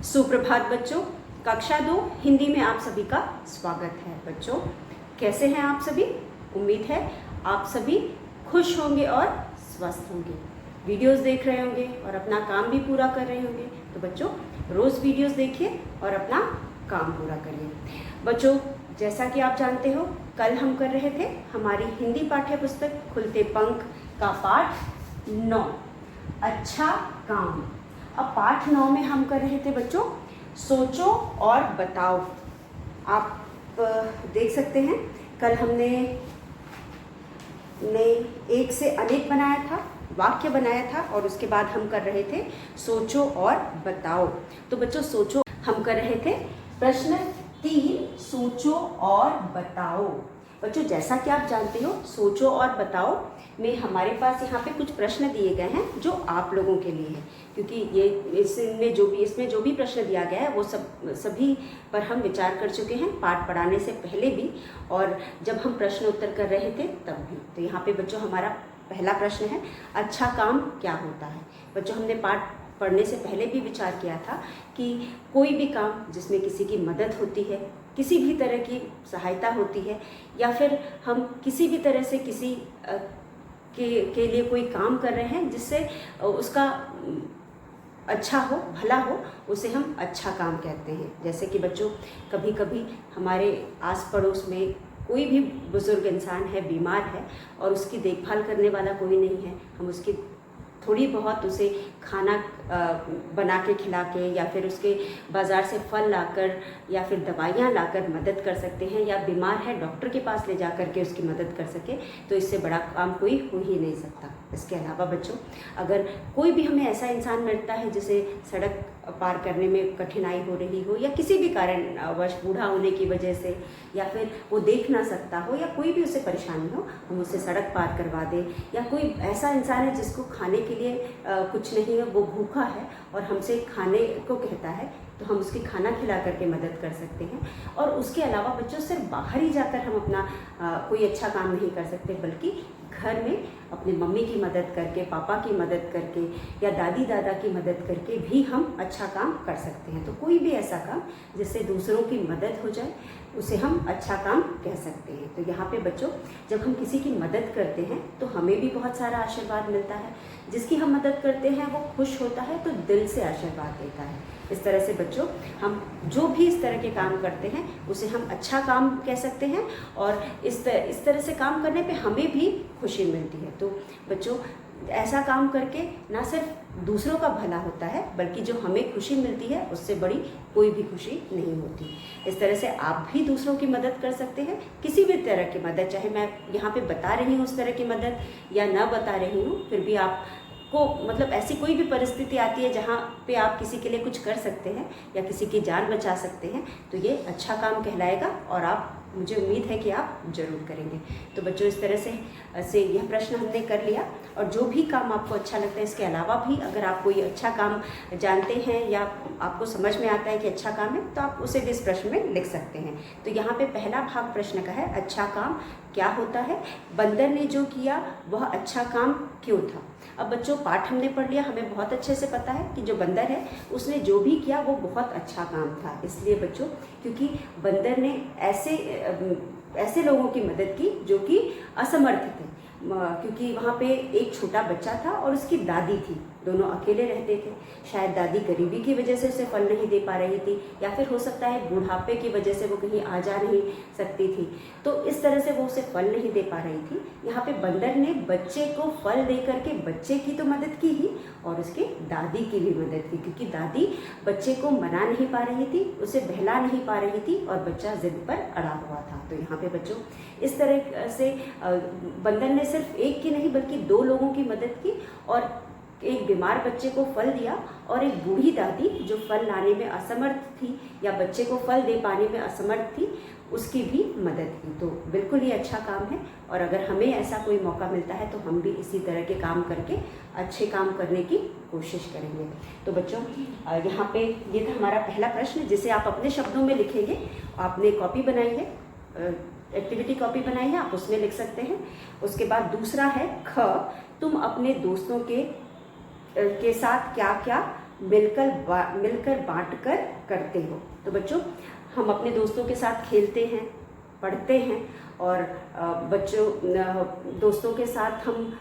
सुप्रभात बच्चों। कक्षा 2 हिंदी में आप सभी का स्वागत है। बच्चों कैसे हैं आप सभी? उम्मीद है आप सभी खुश होंगे और स्वस्थ होंगे, वीडियोस देख रहे होंगे और अपना काम भी पूरा कर रहे होंगे। तो बच्चों रोज़ वीडियोस देखिए और अपना काम पूरा करिए। बच्चों जैसा कि आप जानते हो, कल हम कर रहे थे हमारी हिंदी पाठ्य पुस्तक खुलते पंख का पाठ 9 अच्छा काम। अब पाठ 9 में हम कर रहे थे बच्चों सोचो और बताओ। आप देख सकते हैं कल हमने एक से अनेक बनाया था, वाक्य बनाया था और उसके बाद हम कर रहे थे सोचो और बताओ। तो बच्चों सोचो हम कर रहे थे प्रश्न 3 सोचो और बताओ। बच्चों जैसा कि आप जानते हो सोचो और बताओ में हमारे पास यहाँ पे कुछ प्रश्न दिए गए हैं जो आप लोगों के लिए है, क्योंकि ये इसमें जो भी प्रश्न दिया गया है वो सभी पर हम विचार कर चुके हैं पाठ पढ़ाने से पहले भी और जब हम प्रश्न उत्तर कर रहे थे तब भी। तो यहाँ पे बच्चों हमारा पहला प्रश्न है अच्छा काम क्या होता है। बच्चों हमने पाठ पढ़ने से पहले भी विचार किया था कि कोई भी काम जिसमें किसी की मदद होती है, किसी भी तरह की सहायता होती है या फिर हम किसी भी तरह से किसी के लिए कोई काम कर रहे हैं जिससे उसका अच्छा हो, भला हो, उसे हम अच्छा काम कहते हैं। जैसे कि बच्चों कभी कभी हमारे आस पड़ोस में कोई भी बुजुर्ग इंसान है, बीमार है और उसकी देखभाल करने वाला कोई नहीं है, हम उसकी थोड़ी बहुत उसे खाना बना के खिला के या फिर उसके बाज़ार से फल लाकर या फिर दवाइयाँ लाकर मदद कर सकते हैं, या बीमार है डॉक्टर के पास ले जा कर के उसकी मदद कर सके, तो इससे बड़ा काम कोई हो ही नहीं सकता। इसके अलावा बच्चों अगर कोई भी हमें ऐसा इंसान मिलता है जिसे सड़क पार करने में कठिनाई हो रही हो या किसी भी कारणवश बूढ़ा होने की वजह से या फिर वो देख ना सकता हो या कोई भी उसे परेशानी हो, हम उसे सड़क पार करवा दें, या कोई ऐसा इंसान है जिसको खाने के लिए कुछ नहीं है, वो भूखा है और हमसे खाने को कहता है, तो हम उसकी खाना खिला करके मदद कर सकते हैं। और उसके अलावा बच्चों सिर्फ बाहर ही जाकर हम अपना कोई अच्छा काम नहीं कर सकते, बल्कि घर में अपनी मम्मी की मदद करके, पापा की मदद करके या दादी दादा की मदद करके भी हम अच्छा काम कर सकते हैं। तो कोई भी ऐसा काम जिससे दूसरों की मदद हो जाए उसे हम अच्छा काम कह सकते हैं। तो यहाँ पे बच्चों जब हम किसी की मदद करते हैं तो हमें भी बहुत सारा आशीर्वाद मिलता है। जिसकी हम मदद करते हैं वो खुश होता है तो दिल से आशीर्वाद देता है। इस तरह से बच्चों हम जो भी इस तरह के काम करते हैं उसे हम अच्छा काम कह सकते हैं और इस तरह से काम करने पे हमें भी खुशी मिलती है। तो बच्चों ऐसा काम करके ना सिर्फ दूसरों का भला होता है बल्कि जो हमें खुशी मिलती है उससे बड़ी कोई भी खुशी नहीं होती। इस तरह से आप भी दूसरों की मदद कर सकते हैं, किसी भी तरह की मदद, चाहे मैं यहाँ पे बता रही हूँ उस तरह की मदद या ना बता रही हूँ, फिर भी आप को मतलब ऐसी कोई भी परिस्थिति आती है जहाँ पे आप किसी के लिए कुछ कर सकते हैं या किसी की जान बचा सकते हैं, तो ये अच्छा काम कहलाएगा और आप, मुझे उम्मीद है कि आप जरूर करेंगे। तो बच्चों इस तरह से यह प्रश्न हमने कर लिया और जो भी काम आपको अच्छा लगता है, इसके अलावा भी अगर आप कोई अच्छा काम जानते हैं या आपको समझ में आता है कि अच्छा काम है तो आप उसे भी इस प्रश्न में लिख सकते हैं। तो यहाँ पे पहला भाग प्रश्न का है अच्छा काम क्या होता है, बंदर ने जो किया वह अच्छा काम क्यों था। अब बच्चों पाठ हमने पढ़ लिया, हमें बहुत अच्छे से पता है कि जो बंदर है उसने जो भी किया वो बहुत अच्छा काम था। इसलिए बच्चों क्योंकि बंदर ने ऐसे लोगों की मदद की जो कि असमर्थ थे, क्योंकि वहाँ पे एक छोटा बच्चा था और उसकी दादी थी, दोनों अकेले रहते थे। शायद दादी गरीबी की वजह से उसे फल नहीं दे पा रही थी या फिर हो सकता है बुढ़ापे की वजह से वो कहीं आ जा नहीं सकती थी, तो इस तरह से वो उसे फल नहीं दे पा रही थी। यहाँ पे बंदर ने बच्चे को फल दे करके बच्चे की तो मदद की ही और उसके दादी की भी मदद की, क्योंकि दादी बच्चे को मना नहीं पा रही थी, उसे बहला नहीं पा रही थी और बच्चा जिद पर अड़ा हुआ था। तो यहाँ पे बच्चों इस तरह से बंदर ने सिर्फ एक की नहीं बल्कि 2 लोगों की मदद की और एक बीमार बच्चे को फल दिया और एक बूढ़ी दादी जो फल लाने में असमर्थ थी या बच्चे को फल दे पाने में असमर्थ थी उसकी भी मदद की। तो बिल्कुल ये अच्छा काम है और अगर हमें ऐसा कोई मौका मिलता है तो हम भी इसी तरह के काम करके अच्छे काम करने की कोशिश करेंगे। तो बच्चों यहाँ पे ये था हमारा पहला प्रश्न जिसे आप अपने शब्दों में लिखेंगे। आपने कॉपी बनाई है, एक्टिविटी कॉपी बनाई है, आप उसमें लिख सकते हैं। उसके बाद दूसरा है ख, तुम अपने दोस्तों के साथ क्या क्या मिलकर बांट कर करते हो। तो बच्चों, हम अपने दोस्तों के साथ खेलते हैं, पढ़ते हैं और बच्चों दोस्तों के साथ हम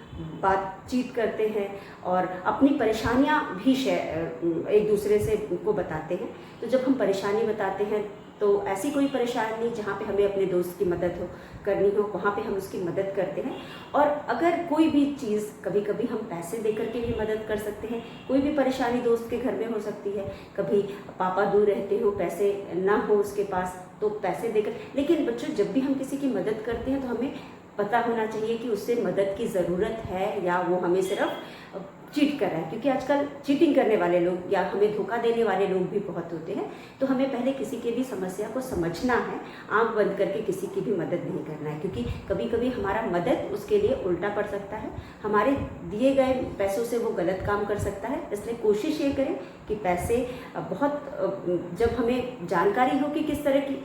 बातचीत करते हैं और अपनी परेशानियां भी एक दूसरे से को बताते हैं। तो जब हम परेशानी बताते हैं तो ऐसी कोई परेशानी जहाँ पे हमें अपने दोस्त की मदद करनी हो, वहाँ पे हम उसकी मदद करते हैं। और अगर कोई भी चीज़, कभी कभी हम पैसे देकर के भी मदद कर सकते हैं। कोई भी परेशानी दोस्त के घर में हो सकती है, कभी पापा दूर रहते हो, पैसे ना हो उसके पास, तो पैसे देकर। लेकिन बच्चों, जब भी हम किसी की मदद करते हैं तो हमें पता होना चाहिए कि उससे मदद की ज़रूरत है या वो हमें सिर्फ चीट कर रहा है, क्योंकि आजकल चीटिंग करने वाले लोग या हमें धोखा देने वाले लोग भी बहुत होते हैं। तो हमें पहले किसी की भी समस्या को समझना है, आंख बंद करके किसी की भी मदद नहीं करना है, क्योंकि कभी कभी हमारा मदद उसके लिए उल्टा पड़ सकता है, हमारे दिए गए पैसों से वो गलत काम कर सकता है। इसलिए कोशिश ये करें कि पैसे जब हमें जानकारी हो कि किस तरह की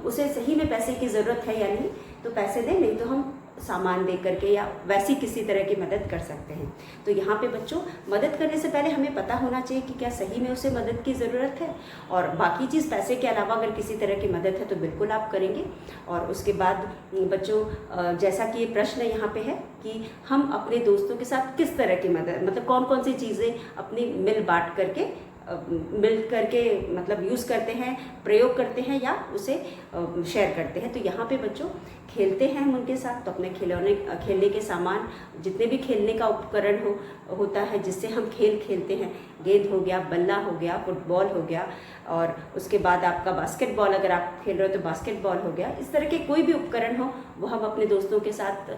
उसे सही में पैसे की ज़रूरत है या नहीं, तो पैसे दें, नहीं तो हम सामान दे करके या वैसी किसी तरह की मदद कर सकते हैं। तो यहाँ पे बच्चों, मदद करने से पहले हमें पता होना चाहिए कि क्या सही में उसे मदद की ज़रूरत है, और बाकी चीज़ पैसे के अलावा अगर किसी तरह की मदद है तो बिल्कुल आप करेंगे। और उसके बाद बच्चों, जैसा कि ये प्रश्न यहाँ पे है कि हम अपने दोस्तों के साथ किस तरह की मदद, मतलब कौन कौन सी चीज़ें अपनी मिल बांट करके मतलब यूज़ करते हैं, प्रयोग करते हैं या उसे शेयर करते हैं। तो यहाँ पे बच्चों, खेलते हैं हम उनके साथ, तो अपने खेलने के सामान, जितने भी खेलने का उपकरण होता है जिससे हम खेल खेलते हैं, गेंद हो गया, बल्ला हो गया, फुटबॉल हो गया, और उसके बाद आपका बास्केटबॉल, अगर आप खेल रहे हो तो बास्केटबॉल हो गया। इस तरह के कोई भी उपकरण हो वो हम अपने दोस्तों के साथ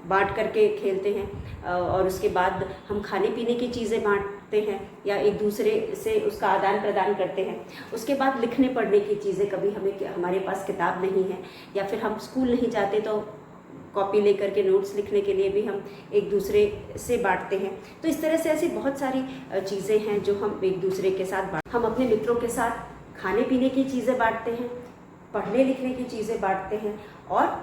बांट करके खेलते हैं। और उसके बाद हम खाने पीने की चीज़ें बांटते हैं या एक दूसरे से उसका आदान प्रदान करते हैं। उसके बाद लिखने पढ़ने की चीज़ें, कभी हमारे पास किताब नहीं है या फिर हम स्कूल नहीं जाते तो कॉपी लेकर के नोट्स लिखने के लिए भी हम एक दूसरे से बांटते हैं। तो इस तरह से ऐसी बहुत सारी चीज़ें हैं जो हम एक दूसरे के साथ हम अपने मित्रों के साथ खाने पीने की चीज़ें बांटते हैं, पढ़ने लिखने की चीज़ें बांटते हैं और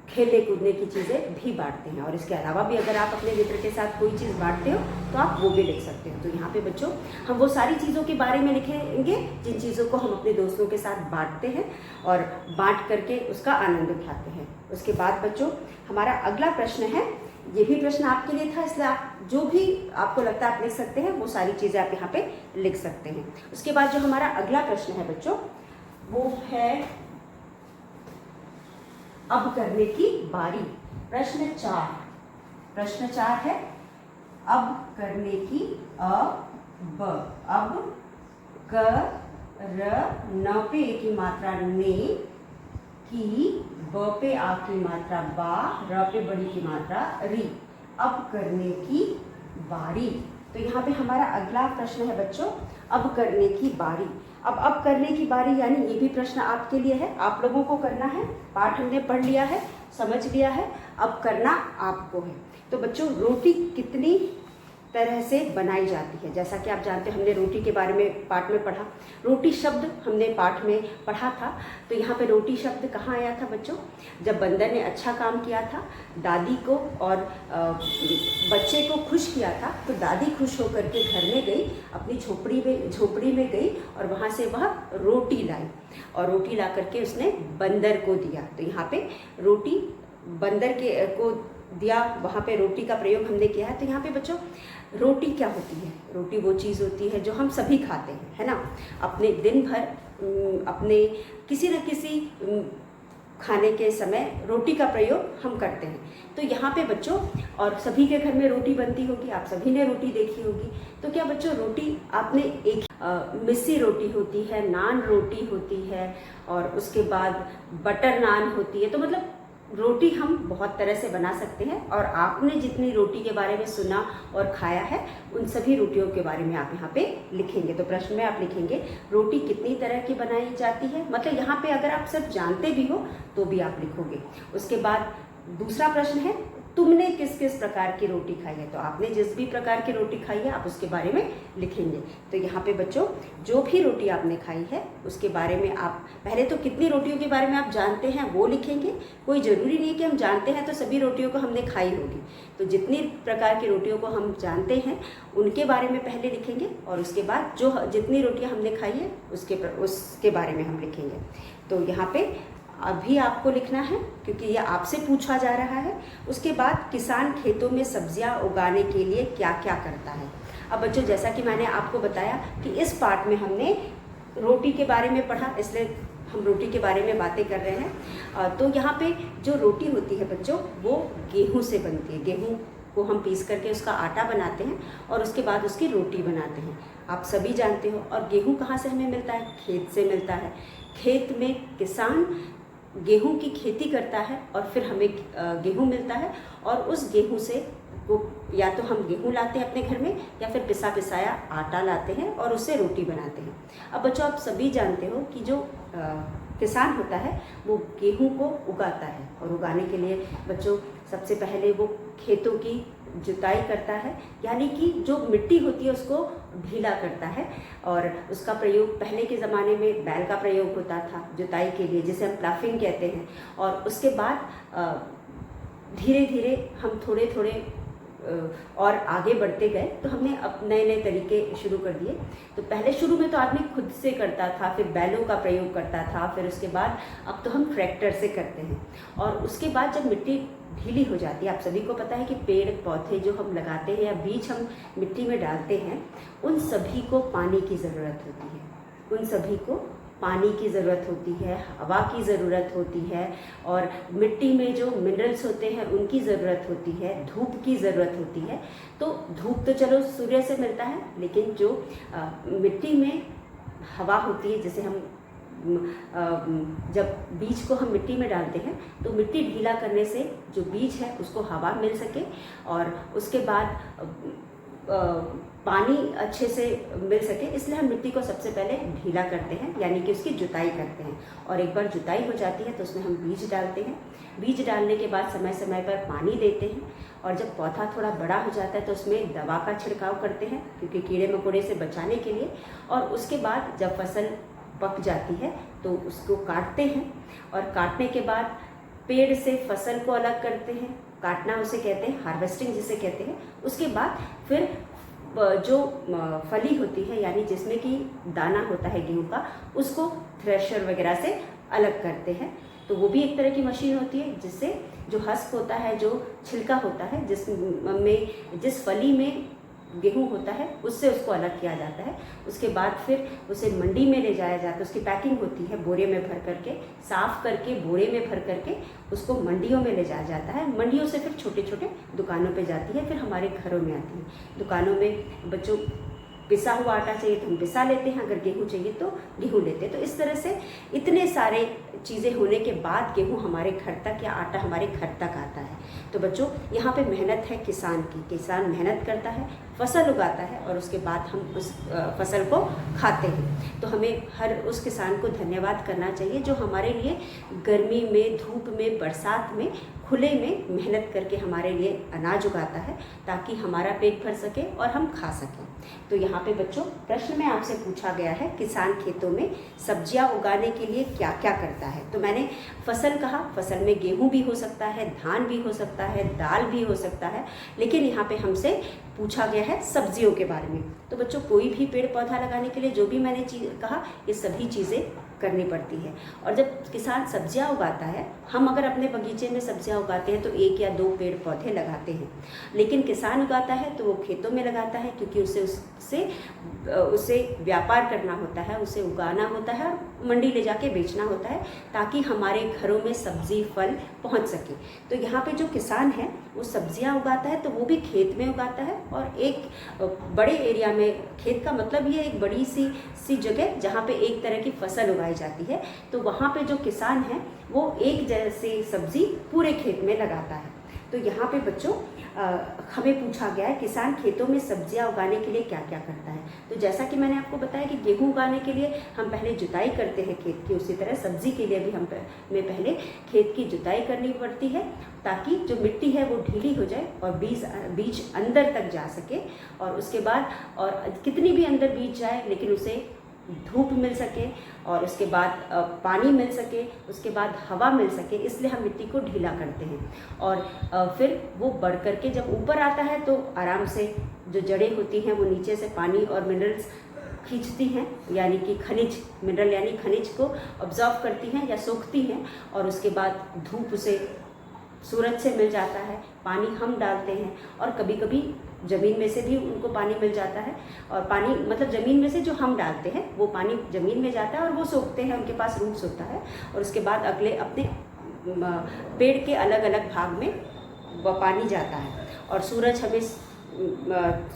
खेलने कूदने की चीज़ें भी बांटते हैं। और इसके अलावा भी अगर आप अपने मित्र के साथ कोई चीज़ बांटते हो तो आप वो भी लिख सकते हो। तो यहाँ पे बच्चों, हम वो सारी चीज़ों के बारे में लिखेंगे जिन चीज़ों को हम अपने दोस्तों के साथ बांटते हैं और बांट करके उसका आनंद उठाते हैं। उसके बाद बच्चों, हमारा अगला प्रश्न है, ये भी प्रश्न आपके लिए था, इसलिए आप जो भी आपको लगता है आप लिख सकते हैं, वो सारी चीज़ें आप यहाँ पे लिख सकते हैं। उसके बाद जो हमारा अगला प्रश्न है बच्चों, वो है अब करने की बारी। प्रश्न 4 है अब करने की अब न पे ए की मात्रा ने, की ब पे आ की मात्रा बा, र पे बड़ी की मात्रा री। अब करने की बारी। तो यहाँ पे हमारा अगला प्रश्न है बच्चों, अब करने की बारी। अब करने की बारी यानी ये भी प्रश्न आपके लिए है, आप लोगों को करना है। पाठ हमने पढ़ लिया है, समझ लिया है, अब करना आपको है। तो बच्चों, रोटी कितनी तरह से बनाई जाती है, जैसा कि आप जानते हैं हमने रोटी के बारे में पाठ में पढ़ा, रोटी शब्द हमने पाठ में पढ़ा था। तो यहाँ पे रोटी शब्द कहाँ आया था बच्चों? जब बंदर ने अच्छा काम किया था, दादी को और बच्चे को खुश किया था, तो दादी खुश होकर के घर में गई, अपनी झोपड़ी में गई और वहाँ से वह रोटी लाई और रोटी ला करके उसने बंदर को दिया। तो यहाँ पे रोटी बंदर को दिया, वहाँ पे रोटी का प्रयोग हमने किया है। तो यहाँ पे बच्चों, रोटी क्या होती है? रोटी वो चीज़ होती है जो हम सभी खाते हैं, है ना। अपने दिन भर अपने किसी न किसी खाने के समय रोटी का प्रयोग हम करते हैं। तो यहाँ पे बच्चों, और सभी के घर में रोटी बनती होगी, आप सभी ने रोटी देखी होगी। तो क्या बच्चों, रोटी आपने एक मिस्सी रोटी होती है, नान रोटी होती है और उसके बाद बटर नान होती है। तो मतलब रोटी हम बहुत तरह से बना सकते हैं और आपने जितनी रोटी के बारे में सुना और खाया है, उन सभी रोटियों के बारे में आप यहाँ पे लिखेंगे। तो प्रश्न में आप लिखेंगे रोटी कितनी तरह की बनाई जाती है, मतलब यहाँ पे अगर आप सिर्फ जानते भी हो तो भी आप लिखोगे। उसके बाद दूसरा प्रश्न है तुमने किस किस प्रकार की रोटी खाई है, तो आपने जिस भी प्रकार की रोटी खाई है आप उसके बारे में लिखेंगे। तो यहाँ पे बच्चों जो भी रोटी आपने खाई है उसके बारे में आप पहले तो कितनी रोटियों के बारे में आप जानते हैं वो लिखेंगे। कोई ज़रूरी नहीं कि हम जानते हैं तो सभी रोटियों को हमने खाई होगी, तो जितनी प्रकार की रोटियों को हम जानते हैं उनके बारे में पहले लिखेंगे और उसके बाद जो जितनी रोटियाँ हमने खाई है उसके बारे में हम लिखेंगे। तो यहाँ पे अभी आपको लिखना है क्योंकि ये आपसे पूछा जा रहा है। उसके बाद किसान खेतों में सब्जियां उगाने के लिए क्या क्या करता है। अब बच्चों जैसा कि मैंने आपको बताया कि इस पार्ट में हमने रोटी के बारे में पढ़ा, इसलिए हम रोटी के बारे में बातें कर रहे हैं। तो यहाँ पे जो रोटी होती है बच्चों वो गेहूँ से बनती है। गेहूँ को हम पीस करके उसका आटा बनाते हैं और उसके बाद उसकी रोटी बनाते हैं, आप सभी जानते हो। और गेहूँ कहाँ से हमें मिलता है, खेत से मिलता है। खेत में किसान गेहूं की खेती करता है और फिर हमें गेहूं मिलता है और उस गेहूं से वो या तो हम गेहूं लाते हैं अपने घर में या फिर पिसा पिसाया आटा लाते हैं और उससे रोटी बनाते हैं। अब बच्चों आप सभी जानते हो कि जो किसान होता है वो गेहूं को उगाता है और उगाने के लिए बच्चों सबसे पहले वो खेतों की जुताई करता है, यानी कि जो मिट्टी होती है उसको ढीला करता है। और उसका प्रयोग पहले के ज़माने में बैल का प्रयोग होता था जुताई के लिए, जिसे हम प्लाफिंग कहते हैं। और उसके बाद धीरे धीरे हम थोड़े थोड़े और आगे बढ़ते गए तो हमने अब नए नए तरीके शुरू कर दिए। तो पहले शुरू में तो आदमी खुद से करता था, फिर बैलों का प्रयोग करता था, फिर उसके बाद अब तो हम ट्रैक्टर से करते हैं। और उसके बाद जब मिट्टी ढीली हो जाती है, आप सभी को पता है कि पेड़ पौधे जो हम लगाते हैं या बीज हम मिट्टी में डालते हैं उन सभी को पानी की ज़रूरत होती है। उन सभी को पानी की ज़रूरत होती है, हवा की ज़रूरत होती है और मिट्टी में जो मिनरल्स होते हैं उनकी ज़रूरत होती है, धूप की ज़रूरत होती है। तो धूप तो चलो सूर्य से मिलता है, लेकिन जो मिट्टी में हवा होती है, जैसे हम जब बीज को हम मिट्टी में डालते हैं तो मिट्टी ढीला करने से जो बीज है उसको हवा मिल सके और उसके बाद पानी अच्छे से मिल सके, इसलिए हम मिट्टी को सबसे पहले ढीला करते हैं, यानी कि उसकी जुताई करते हैं। और एक बार जुताई हो जाती है तो उसमें हम बीज डालते हैं। बीज डालने के बाद समय समय पर पानी देते हैं और जब पौधा थोड़ा बड़ा हो जाता है तो उसमें दवा का छिड़काव करते हैं क्योंकि कीड़े मकोड़े से बचाने के लिए। और उसके बाद जब फसल पक जाती है तो उसको काटते हैं और काटने के बाद पेड़ से फसल को अलग करते हैं। काटना उसे कहते हैं हार्वेस्टिंग जिसे कहते हैं। उसके बाद फिर जो फली होती है यानी जिसमें कि दाना होता है गेहूं का, उसको थ्रेशर वगैरह से अलग करते हैं। तो वो भी एक तरह की मशीन होती है जिससे जो हस्क होता है, जो छिलका होता है, जिस फली में गेहूं होता है उससे उसको अलग किया जाता है। उसके बाद फिर उसे मंडी में ले जाया जाता है, उसकी पैकिंग होती है, बोरे में भर करके, साफ करके बोरे में भर करके उसको मंडियों में ले जाया जाता है। मंडियों से फिर छोटे छोटे दुकानों पे जाती है, फिर हमारे घरों में आती है। दुकानों में बच्चों पिसा हुआ आटा चाहिए तो हम पिसा लेते हैं, अगर गेहूं चाहिए तो गेहूं लेते हैं। तो इस तरह से इतने सारे चीज़ें होने के बाद गेहूं हमारे घर तक या आटा हमारे घर तक आता है। तो बच्चों यहाँ पे मेहनत है किसान की। किसान मेहनत करता है, फसल उगाता है और उसके बाद हम उस फसल को खाते हैं। तो हमें हर उस किसान को धन्यवाद करना चाहिए जो हमारे लिए गर्मी में, धूप में, बरसात में, खुले में मेहनत करके हमारे लिए अनाज उगाता है ताकि हमारा पेट भर सके और हम खा सकें। तो यहाँ पे बच्चों प्रश्न में आपसे पूछा गया है किसान खेतों में सब्जियां उगाने के लिए क्या क्या करता है। तो मैंने फसल कहा, फसल में गेहूं भी हो सकता है, धान भी हो सकता है, दाल भी हो सकता है, लेकिन यहाँ पे हमसे पूछा गया है सब्जियों के बारे में। तो बच्चों कोई भी पेड़ पौधा लगाने के लिए जो भी मैंने कहा ये सभी चीज़ें करनी पड़ती है। और जब किसान सब्जियां उगाता है, हम अगर अपने बगीचे में सब्जियां उगाते हैं तो 1 या 2 पेड़ पौधे लगाते हैं, लेकिन किसान उगाता है तो वो खेतों में लगाता है क्योंकि उसे व्यापार करना होता है, उसे उगाना होता है और मंडी ले जाके बेचना होता है ताकि हमारे घरों में सब्जी फल पहुंच सके। तो यहाँ पे जो किसान है वो सब्जियां उगाता है तो वो भी खेत में उगाता है और एक बड़े एरिया में, खेत का मतलब ये एक बड़ी सी जगह जहाँ पे एक तरह की फसल उगाई जाती है। तो वहाँ पे जो किसान है वो एक जैसी सब्जी पूरे खेत में लगाता है। तो यहाँ पे बच्चों हमें पूछा गया है किसान खेतों में सब्जियां उगाने के लिए क्या क्या करता है। तो जैसा कि मैंने आपको बताया कि गेहूं उगाने के लिए हम पहले जुताई करते हैं खेत की, उसी तरह सब्जी के लिए भी हमें पहले खेत की जुताई करनी पड़ती है ताकि जो मिट्टी है वो ढीली हो जाए और बीज अंदर तक जा सके, और उसके बाद और कितनी भी अंदर बीज जाए लेकिन उसे धूप मिल सके, और उसके बाद पानी मिल सके, उसके बाद हवा मिल सके, इसलिए हम मिट्टी को ढीला करते हैं। और फिर वो बढ़ करके जब ऊपर आता है तो आराम से जो जड़ें होती हैं वो नीचे से पानी और मिनरल्स खींचती हैं, यानी कि खनिज, मिनरल यानी खनिज को ऑब्जॉर्व करती हैं या सोखती हैं, और उसके बाद धूप उसे सूरज से मिल जाता है, पानी हम डालते हैं, और कभी कभी ज़मीन में से भी उनको पानी मिल जाता है। और पानी मतलब ज़मीन में से जो हम डालते हैं वो पानी ज़मीन में जाता है और वो सोखते हैं, उनके पास रूट्स होता है, और उसके बाद अगले अपने पेड़ के अलग अलग भाग में वह पानी जाता है। और सूरज हमें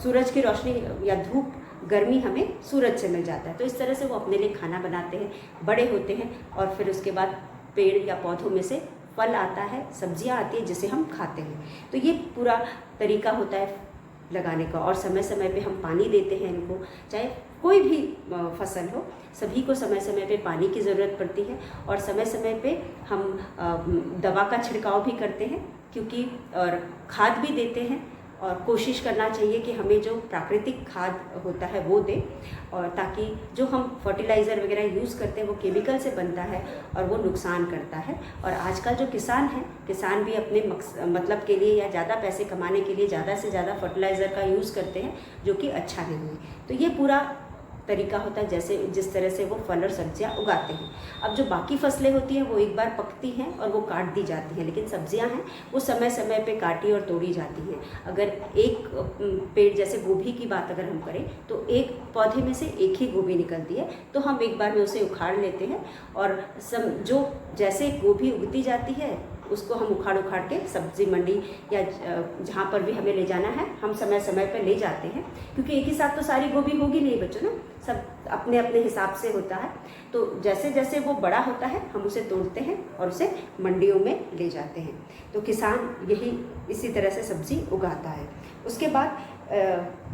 सूरज की रोशनी या धूप, गर्मी हमें सूरज से मिल जाता है। तो इस तरह से वो अपने लिए खाना बनाते हैं, बड़े होते हैं, और फिर उसके बाद पेड़ या पौधों में से फल आता है, सब्जियां आती है जिसे हम खाते हैं। तो ये पूरा तरीका होता है लगाने का, और समय समय पे हम पानी देते हैं इनको, चाहे कोई भी फसल हो, सभी को समय समय पे पानी की ज़रूरत पड़ती है, और समय समय पे हम दवा का छिड़काव भी करते हैं, क्योंकि और खाद भी देते हैं, और कोशिश करना चाहिए कि हमें जो प्राकृतिक खाद होता है वो दें, और ताकि जो हम फर्टिलाइज़र वगैरह यूज़ करते हैं वो केमिकल से बनता है और वो नुकसान करता है। और आजकल जो किसान हैं, किसान भी अपने मतलब के लिए या ज़्यादा पैसे कमाने के लिए ज़्यादा से ज़्यादा फर्टिलाइज़र का यूज़ करते हैं, जो कि अच्छा नहीं है। तो ये पूरा तरीका होता है जैसे जिस तरह से वो फल और सब्जियां उगाते हैं। अब जो बाकी फसलें होती हैं वो एक बार पकती हैं और वो काट दी जाती हैं, लेकिन सब्जियां हैं वो समय समय पे काटी और तोड़ी जाती हैं। अगर एक पेड़, जैसे गोभी की बात अगर हम करें, तो एक पौधे में से एक ही गोभी निकलती है, तो हम एक बार में उसे उखाड़ लेते हैं, और जो जैसे गोभी उगती जाती है उसको हम उखाड़ के सब्जी मंडी या जहाँ पर भी हमें ले जाना है हम समय समय पर ले जाते हैं, क्योंकि एक ही साथ तो सारी गोभी होगी नहीं बच्चों ना, सब अपने अपने हिसाब से होता है। तो जैसे जैसे वो बड़ा होता है हम उसे तोड़ते हैं और उसे मंडियों में ले जाते हैं। तो किसान इसी तरह से सब्जी उगाता है। उसके बाद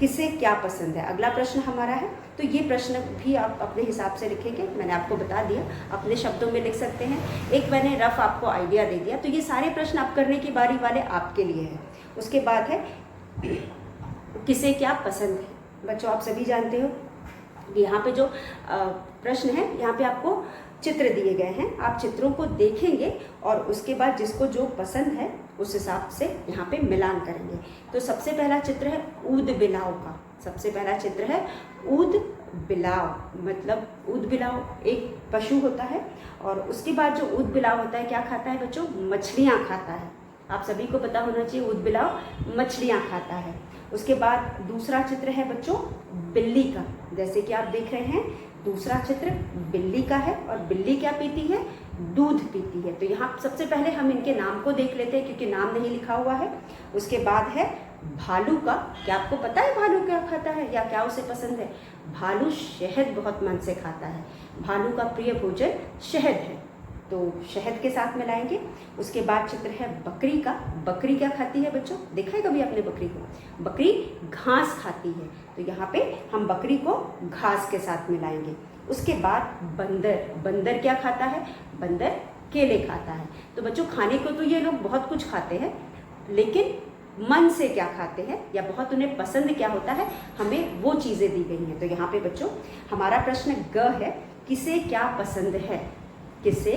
किसे क्या पसंद है, अगला प्रश्न हमारा है। तो ये प्रश्न भी आप अपने हिसाब से लिखेंगे, मैंने आपको बता दिया, अपने शब्दों में लिख सकते हैं। एक मैंने रफ आपको आइडिया दे दिया, तो ये सारे प्रश्न आप करने की बारी वाले आपके लिए हैं। उसके बाद है किसे क्या पसंद है। बच्चों आप सभी जानते हो यहाँ पे जो प्रश्न है, यहाँ पे आपको चित्र दिए गए हैं, आप चित्रों को देखेंगे और उसके बाद जिसको जो पसंद है उस हिसाब से यहाँ पे मिलान करेंगे। तो सबसे पहला चित्र है ऊद बिलाव का। सबसे पहला चित्र है ऊद बिलाव, मतलब ऊद बिलाव एक पशु होता है, और उसके बाद जो ऊद बिलाव होता है क्या खाता है बच्चों, मछलियाँ खाता है। आप सभी को पता होना चाहिए ऊद बिलाव मछलियाँ खाता है। उसके बाद दूसरा चित्र है बच्चों बिल्ली का, जैसे कि आप देख रहे हैं दूसरा चित्र बिल्ली का है, और बिल्ली क्या पीती है, दूध पीती है। तो यहाँ सबसे पहले हम इनके नाम को देख लेते हैं क्योंकि नाम नहीं लिखा हुआ है। उसके बाद है भालू का। क्या आपको पता है भालू क्या खाता है या क्या उसे पसंद है? भालू शहद बहुत मन से खाता है, भालू का प्रिय भोजन शहद है, तो शहद के साथ मिलाएंगे। उसके बाद चित्र है बकरी का। बकरी क्या खाती है बच्चों, देखा है कभी आपने बकरी को? बकरी घास खाती है, तो यहाँ पे हम बकरी को घास के साथ मिलाएंगे। उसके बाद बंदर। बंदर क्या खाता है, बंदर केले खाता है। तो बच्चों खाने को तो ये लोग बहुत कुछ खाते हैं, लेकिन मन से क्या खाते हैं या बहुत उन्हें पसंद क्या होता है, हमें वो चीज़ें दी गई हैं। तो यहाँ पे बच्चों हमारा प्रश्न ग है, किसे क्या पसंद है, किसे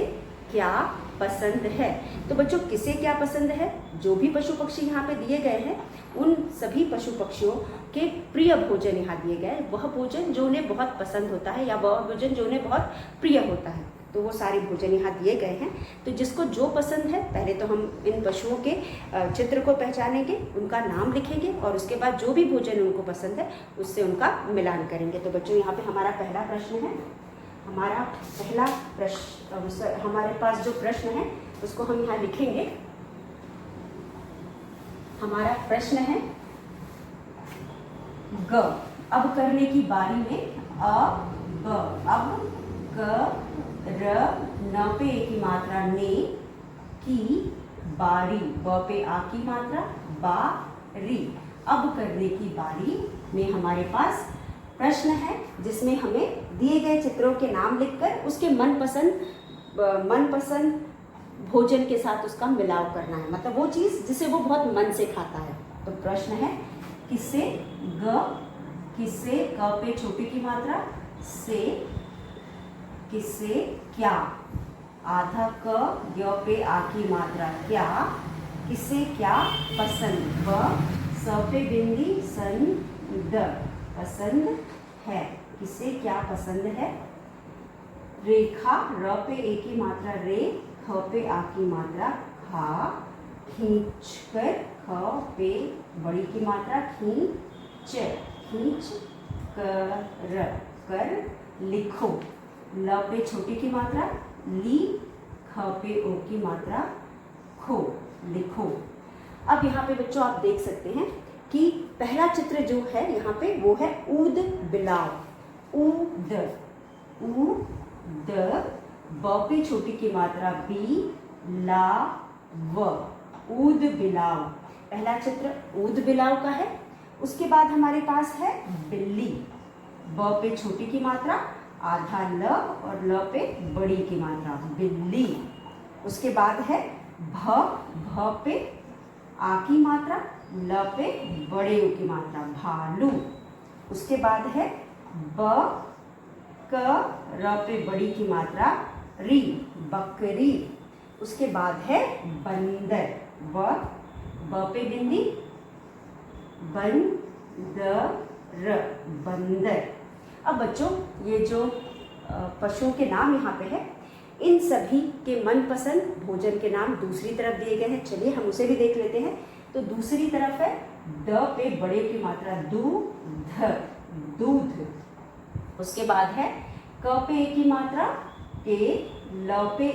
क्या पसंद है। तो बच्चों किसे क्या पसंद है, जो भी पशु पक्षी यहाँ पे दिए गए हैं उन सभी पशु पक्षियों के प्रिय भोजन यहाँ दिए गए हैं, वह भोजन जो उन्हें बहुत पसंद होता है या वह भोजन जो उन्हें बहुत प्रिय होता है, तो वो सारे भोजन यहाँ दिए गए हैं। तो जिसको जो पसंद है, पहले तो हम इन पशुओं के चित्र को पहचानेंगे, उनका नाम लिखेंगे और उसके बाद जो भी भोजन उनको पसंद है उससे उनका मिलान करेंगे। तो बच्चों यहाँ पे हमारा पहला प्रश्न है, हमारा पहला प्रश्न, हमारे पास जो प्रश्न है उसको हम यहाँ लिखेंगे। हमारा प्रश्न है ग। अब करने की बारी में अ ब, अब ग र न पे ए की मात्रा ने, की बारी ब पे आ की मात्रा, बा री। अब करने की बारी में हमारे पास प्रश्न है जिसमें हमें दिए गए चित्रों के नाम लिखकर उसके मनपसंद भोजन के साथ उसका मिलाव करना है, मतलब वो चीज़ जिसे वो बहुत मन से खाता है। तो प्रश्न है किससे क पे छोटी की मात्रा से, किससे क्या, आधा क य पे आ की मात्रा क्या, किससे क्या पसंद, व स पे बिंदी सन द पसंद है, किससे क्या पसंद है, रेखा र पे ए की मात्रा रे, ख पे आ की मात्रा खा, खींचकर ख पे बड़ी की मात्रा खींच, खींच कर लिखो, ल पे छोटी की मात्रा ली, ख पे ओ की मात्रा खो, लिखो। अब यहाँ पे बच्चों आप देख सकते हैं कि पहला चित्र जो है यहाँ पे वो है ऊद बिलाव, ऊद, ब पे छोटी की मात्रा बी, ला व, ऊद बिलाव। पहला चित्र ऊद बिलाव का है। उसके बाद हमारे पास है बिल्ली, ब पे छोटी की मात्रा, आधा ल और ल पे बड़ी की मात्रा बिल्ली। उसके बाद है भ पे आ की मात्रा, ल पे बड़े ऊ की मात्रा भालू। उसके बाद है ब क र पे बड़ी की मात्रा री, बकरी। उसके बाद है बंदर, ब पे बिंदी बंदर, बंदर। अब बच्चों ये जो पशुओं के नाम यहाँ पे है, इन सभी के मनपसंद भोजन के नाम दूसरी तरफ दिए गए हैं। चलिए हम उसे भी देख लेते हैं। तो दूसरी तरफ है द पे बड़े की मात्रा दूध, दूध। उसके बाद है क पे ए की मात्रा के, ल पे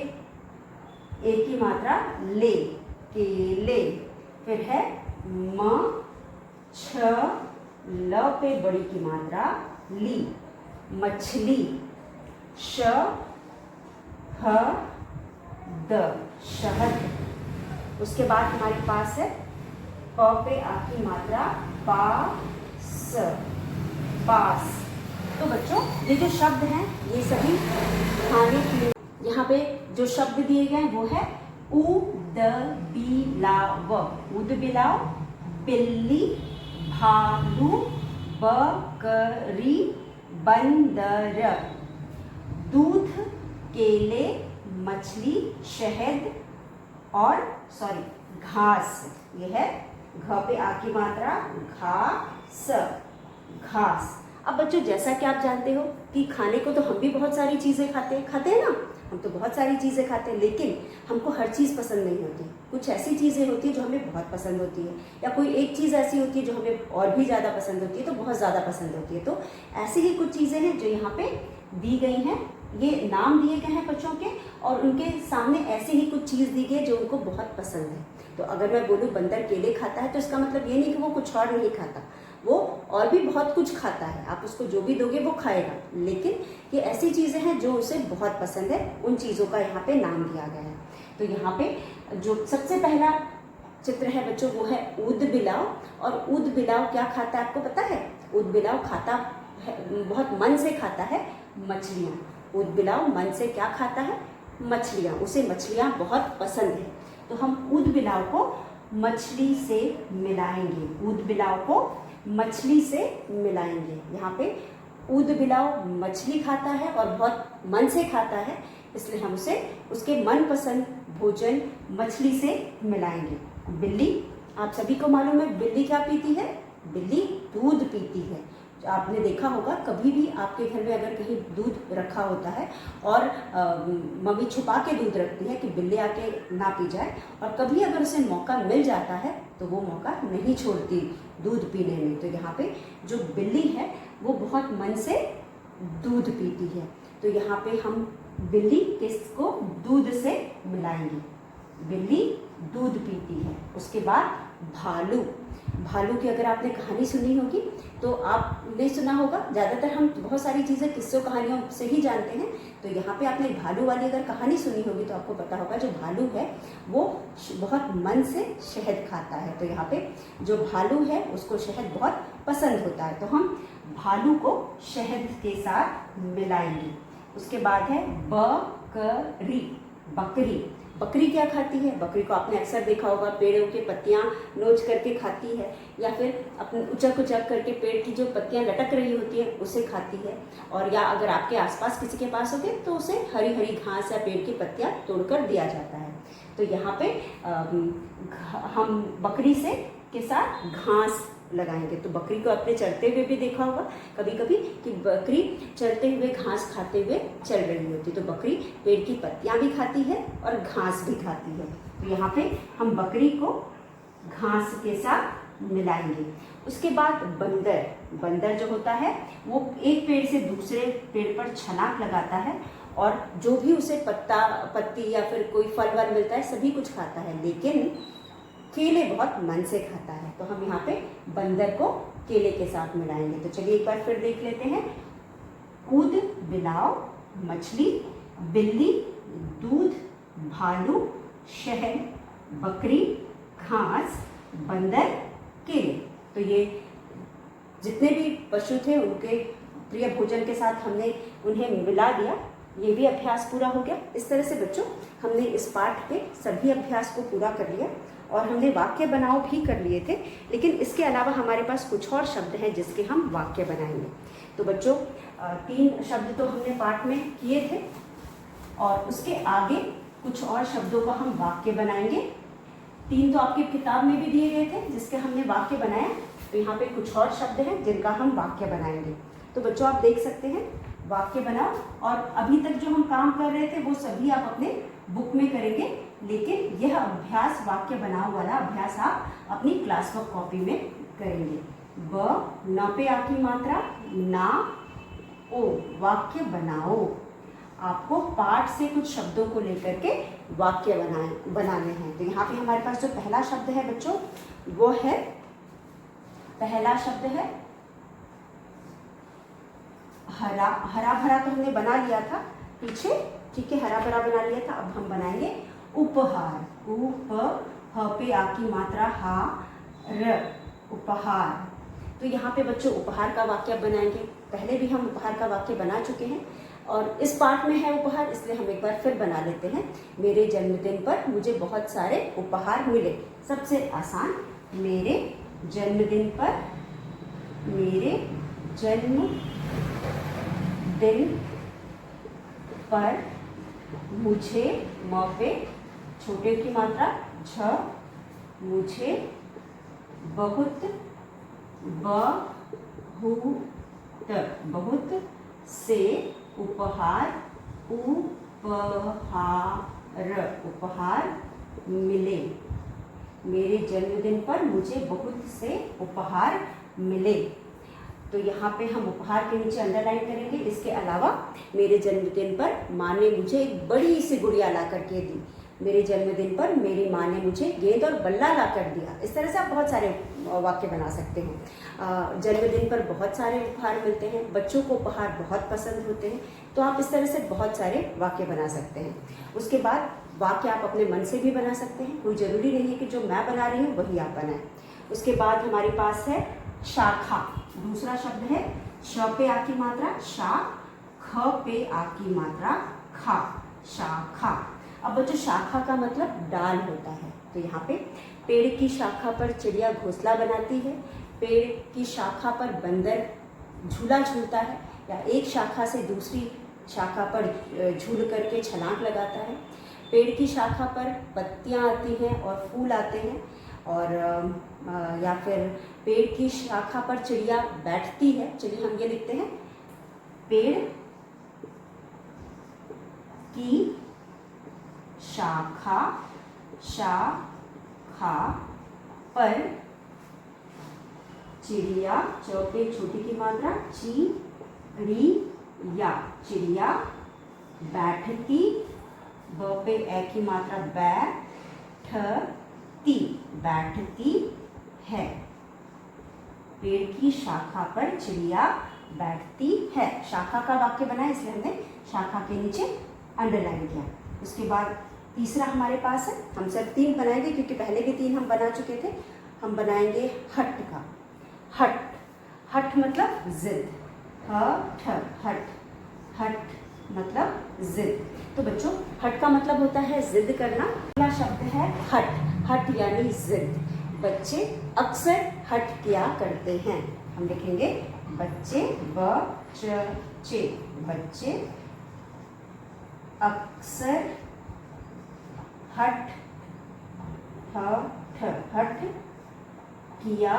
ए की मात्रा ले, केले। फिर है म छ, ल पे बड़ी की मात्रा ली, मछली। श ह द शहद। उसके बाद हमारे पास है प पे आ की मात्रा पास, पास। तो बच्चों ये जो शब्द हैं ये सभी खाने पीने, यहाँ पे जो शब्द दिए गए हैं वो है ऊद बिलाव, ऊद बिलाव, बिल्ली, भालू, बकरी, बंदर, दूध, केले, मछली, शहद और घास। ये है घ पे आ की मात्रा घास, घास। अब बच्चों जैसा कि आप जानते हो कि खाने को तो हम भी बहुत सारी चीज़ें खाते हैं ना, हम तो बहुत सारी चीज़ें खाते हैं, लेकिन हमको हर चीज़ पसंद नहीं होती। कुछ ऐसी चीज़ें होती है जो हमें बहुत पसंद होती है, या कोई एक चीज़ ऐसी होती है जो हमें और भी ज़्यादा पसंद होती है, तो बहुत ज़्यादा पसंद होती है। तो ऐसी ही कुछ चीज़ें हैं जो यहाँ पे दी गई हैं, ये नाम दिए गए हैं बच्चों के, और उनके सामने ऐसी ही कुछ चीज़ दी गई है जो उनको बहुत पसंद है। तो अगर मैं बोलूँ बंदर केले खाता है तो इसका मतलब ये नहीं कि वो कुछ और नहीं खाता, वो और भी बहुत कुछ खाता है। आप उसको जो भी दोगे वो खाएगा, लेकिन ये ऐसी चीज़ें हैं जो उसे बहुत पसंद है, उन चीज़ों का यहाँ पे नाम दिया गया है। तो यहाँ पे जो सबसे पहला चित्र है बच्चों वो है ऊद बिलाव। और ऊद बिलाव क्या खाता है आपको पता है? ऊद बिलाव खाता है, बहुत मन से खाता है मछलियाँ। ऊद बिलाव मन से क्या खाता है? मछलियाँ, उसे मछलियाँ बहुत पसंद है। तो हम ऊद बिलाव को मछली से मिलाएंगे, ऊद बिलाव को मछली से मिलाएंगे। यहाँ पे ऊद बिलाव मछली खाता है और बहुत मन से खाता है, इसलिए हम उसे उसके मनपसंद भोजन मछली से मिलाएंगे। बिल्ली, आप सभी को मालूम है बिल्ली क्या पीती है? बिल्ली दूध पीती है। आपने देखा होगा कभी भी आपके घर में अगर कहीं दूध रखा होता है और मम्मी छुपा के दूध रखती है कि बिल्ली आके ना पी जाए, और कभी अगर उसे मौका मिल जाता है तो वो मौका नहीं छोड़ती दूध पीने में। तो यहाँ पे जो बिल्ली है वो बहुत मन से दूध पीती है। तो यहाँ पे हम बिल्ली किसको दूध से मिलाएंगे? बिल्ली दूध पीती है। उसके बाद भालू। भालू की अगर आपने कहानी सुनी होगी तो आपने सुना होगा, ज़्यादातर हम बहुत सारी चीज़ें किस्सों कहानियों से ही जानते हैं। तो यहाँ पे आपने भालू वाली अगर कहानी सुनी होगी तो आपको पता होगा जो भालू है वो बहुत मन से शहद खाता है। तो यहाँ पे जो भालू है उसको शहद बहुत पसंद होता है, तो हम भालू को शहद के साथ मिलाएंगे। उसके बाद है बकरी। बकरी, बकरी क्या खाती है? बकरी को आपने अक्सर देखा होगा पेड़ों की पत्तियां नोच करके खाती है, या फिर अपने उचक उचक करके पेड़ की जो पत्तियां लटक रही होती है उसे खाती है। और या अगर आपके आसपास किसी के पास होगे तो उसे हरी हरी घास या पेड़ की पत्तियां तोड़कर दिया जाता है। तो यहाँ पे हम बकरी से के साथ घास लगाएंगे। तो बकरी को आपने चलते हुए भी देखा होगा कभी कभी कि बकरी चलते हुए घास खाते हुए चल रही होती। तो बकरी पेड़ की पत्तियां भी खाती है और घास भी खाती है। तो यहाँ पे हम बकरी को घास के साथ मिलाएंगे। उसके बाद बंदर। बंदर जो होता है वो एक पेड़ से दूसरे पेड़ पर छलांग लगाता है और जो भी उसे पत्ती या फिर कोई फल वल मिलता है सभी कुछ खाता है, लेकिन केले बहुत मन से खाता है। तो हम यहाँ पे बंदर को केले के साथ मिलाएंगे। तो चलिए एक बार फिर देख लेते हैं। कूद, बिलाव, मछली, बिल्ली, दूध, भालू, शहद, बकरी, घास, बंदर, केले। तो ये जितने भी पशु थे उनके प्रिय भोजन के साथ हमने उन्हें मिला दिया। ये भी अभ्यास पूरा हो गया। इस तरह से बच्चों हमने इस पाठ के सभी अभ्यास को पूरा कर लिया और हमने वाक्य बनाओ भी कर लिए थे, लेकिन इसके अलावा हमारे पास कुछ और शब्द हैं जिसके हम वाक्य बनाएंगे। तो बच्चों 3 शब्द तो हमने पाठ में किए थे और उसके आगे कुछ और शब्दों का हम वाक्य बनाएंगे। 3 तो आपकी किताब में भी दिए गए थे जिसके हमने वाक्य बनाया। तो यहाँ पे कुछ और शब्द हैं जिनका हम वाक्य बनाएंगे। तो बच्चों आप देख सकते हैं वाक्य बनाओ, और अभी तक जो हम काम कर रहे थे वो सभी आप अपने बुक में करेंगे, लेकिन यह अभ्यास वाक्य बनाओ वाला अभ्यास आप अपनी क्लास वर्क कॉपी में करेंगे। ब न पे आ की मात्रा, ना, ओ। वाक्य बनाओ। आपको पाठ से कुछ शब्दों को लेकर के वाक्य बनाने हैं। तो यहाँ पे हमारे पास जो पहला शब्द है बच्चों वो है, पहला शब्द है हरा। हरा भरा तो हमने बना लिया था पीछे, ठीक है, हरा भरा बना लिया था। अब हम बनाएंगे उपहार। उप ह पे आ की मात्रा हा, र, उपहार। तो यहाँ पे बच्चों उपहार का वाक्य बनाएंगे। पहले भी हम उपहार का वाक्य बना चुके हैं और इस पाठ में है उपहार, इसलिए हम एक बार फिर बना लेते हैं। मेरे जन्मदिन पर मुझे बहुत सारे उपहार मिले। सबसे आसान, मेरे जन्मदिन पर, मेरे जन्मदिन पर मुझे, म पे छोटे की मात्रा झ, मुझे बहुत, बहुत से उपहार, उपहार मिले। मेरे जन्मदिन पर मुझे बहुत से उपहार मिले। तो यहाँ पे हम उपहार के नीचे अंडरलाइन करेंगे। इसके अलावा मेरे जन्मदिन पर माँ ने मुझे एक बड़ी सी गुड़िया ला करके दी। मेरे जन्मदिन पर मेरी माँ ने मुझे गेंद और बल्ला ला कर दिया। इस तरह से आप बहुत सारे वाक्य बना सकते हैं। जन्मदिन पर बहुत सारे उपहार मिलते हैं, बच्चों को उपहार बहुत पसंद होते हैं, तो आप इस तरह से बहुत सारे वाक्य बना सकते हैं। उसके बाद वाक्य आप अपने मन से भी बना सकते हैं, कोई ज़रूरी नहीं है कि जो मैं बना रही हूँ वही आप बनाएं। उसके बाद हमारे पास है शाखा। दूसरा शब्द है श पे आ की मात्रा शा, ख पे आ की मात्रा खा, शाखा। अब बच्चों शाखा का मतलब डाल होता है। तो यहाँ पे पेड़ की शाखा पर चिड़िया घोंसला बनाती है, पेड़ की शाखा पर बंदर झूला झूलता है, या एक शाखा से दूसरी शाखा पर झूल करके छलांग लगाता है, पेड़ की शाखा पर पत्तियाँ आती हैं और फूल आते हैं, और या फिर पेड़ की शाखा पर चिड़िया बैठती है। चलिए हम ये लिखते हैं, पेड़ की शाखा पर चिड़िया, चौपे छोटी की मात्रा चिड़िया, चिड़िया बैठती, ब पे ए की मात्रा बैठती बैठती, बैठती है। पेड़ की शाखा पर चिड़िया बैठती है। शाखा का वाक्य बना इसलिए हमने शाखा के नीचे अंडरलाइन किया। उसके बाद तीसरा हमारे पास है, हम सिर्फ 3 बनाएंगे क्योंकि पहले के 3 हम बना चुके थे। हम बनाएंगे हट का। हट, हट मतलब जिद। हट, हट मतलब जिद। तो बच्चों हट का मतलब होता है जिद करना। अगला शब्द है हट। हट यानी जिद। बच्चे अक्सर हट किया करते हैं। हम लिखेंगे बच्चे, बच्चे, बच्चे अक्सर हट किया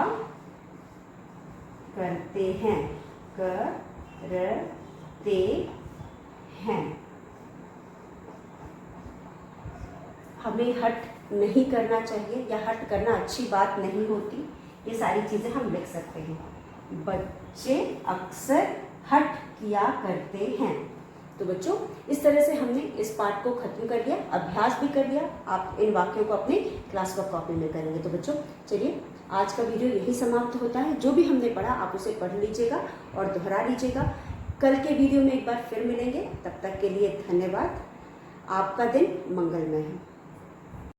करते हैं, करते हैं। हमें हट नहीं करना चाहिए या हट करना अच्छी बात नहीं होती। ये सारी चीज़ें हम लिख सकते हैं। बच्चे अक्सर हट किया करते हैं। तो बच्चों इस तरह से हमने इस पार्ट को खत्म कर दिया, अभ्यास भी कर लिया। आप इन वाक्यों को अपने क्लास वर्क कॉपी में करेंगे। तो बच्चों चलिए आज का वीडियो यही समाप्त होता है। जो भी हमने पढ़ा आप उसे पढ़ लीजिएगा और दोहरा लीजिएगा। कल के वीडियो में एक बार फिर मिलेंगे। तब तक के लिए धन्यवाद। आपका दिन मंगलमय है।